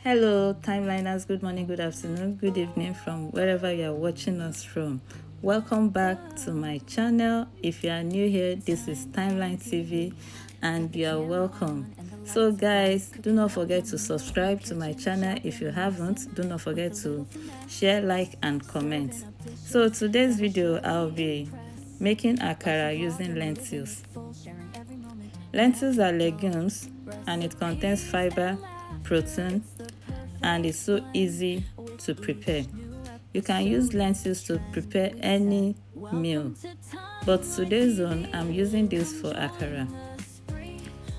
Hello, timeliners. Good morning, good afternoon, good evening from wherever you are watching us from. Welcome back to my channel. If you are new here, this is Timeline TV and you are welcome. So guys, do not forget to subscribe to my channel. If you haven't, do not forget to share, like and comment. So today's video, I'll be making akara using lentils. Lentils are legumes and it contains fiber, protein, and it's so easy to prepare. You can use lentils to prepare any meal, but today's one I'm using this for akara.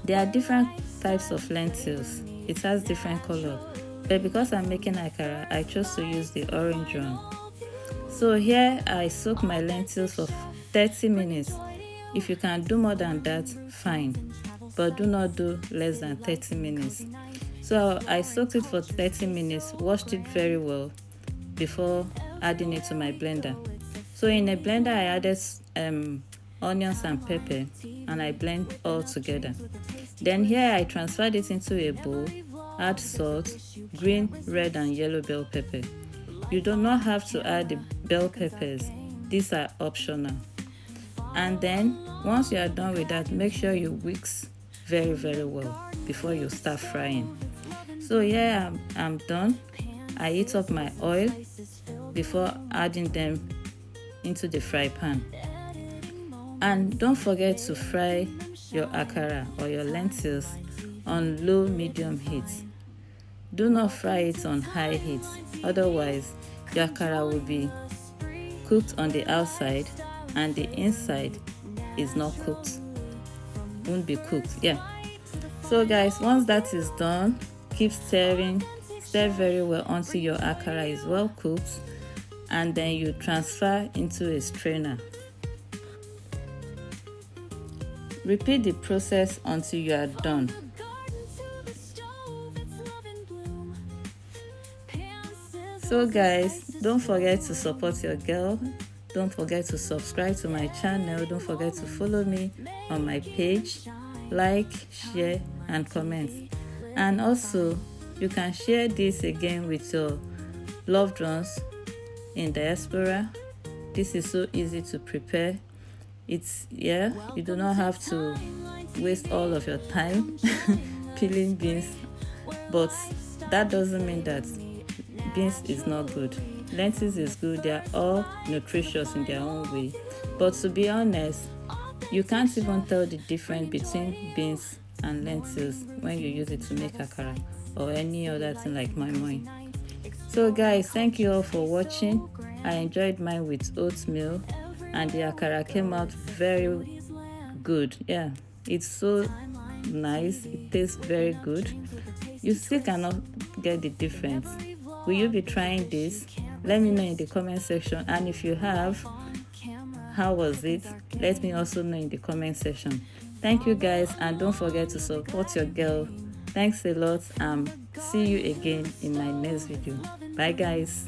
There are different types of lentils. It has different color, but because I'm making akara, I chose to use the orange one. So here I soak my lentils for 30 minutes. If you can do more than that, fine, but do not do less than 30 minutes. So I soaked it for 30 minutes, washed it very well before adding it to my blender. So in a blender, I added onions and pepper and I blend all together. Then here I transferred it into a bowl, add salt, green, red and yellow bell pepper. You do not have to add the bell peppers, these are optional. And then once you are done with that, make sure you whisk very well before you start frying. So here I'm done. I heat up my oil before adding them into the fry pan. And don't forget to fry your akara or your lentils on low medium heat. Do not fry it on high heat, otherwise your akara will be cooked on the outside and the inside is not cooked, won't be cooked. So guys, once that is done, keep stirring, stir very well until your akara is well cooked, and then you transfer into a strainer. Repeat the process until you are done. So guys, don't forget to support your girl. Don't forget to subscribe to my channel. Don't forget to follow me on my page. Like, share and comment. And also, you can share this again with your loved ones in diaspora. This is so easy to prepare. You do not have to waste all of your time peeling beans, but that doesn't mean that beans is not good. Lentils is good. They are all nutritious in their own way. But to be honest, you can't even tell the difference between beans and lentils when you use it to make akara or any other thing like moi. So guys, thank you all for watching. I enjoyed mine with oatmeal and the akara came out very good. It's so nice. It tastes very good. You still cannot get the difference. Will you be trying this? Let me know in the comment section, and if you have, how was it? Let me also know in the comment section. Thank you guys, and don't forget to support your girl. Thanks a lot. See you again in my next video. Bye guys.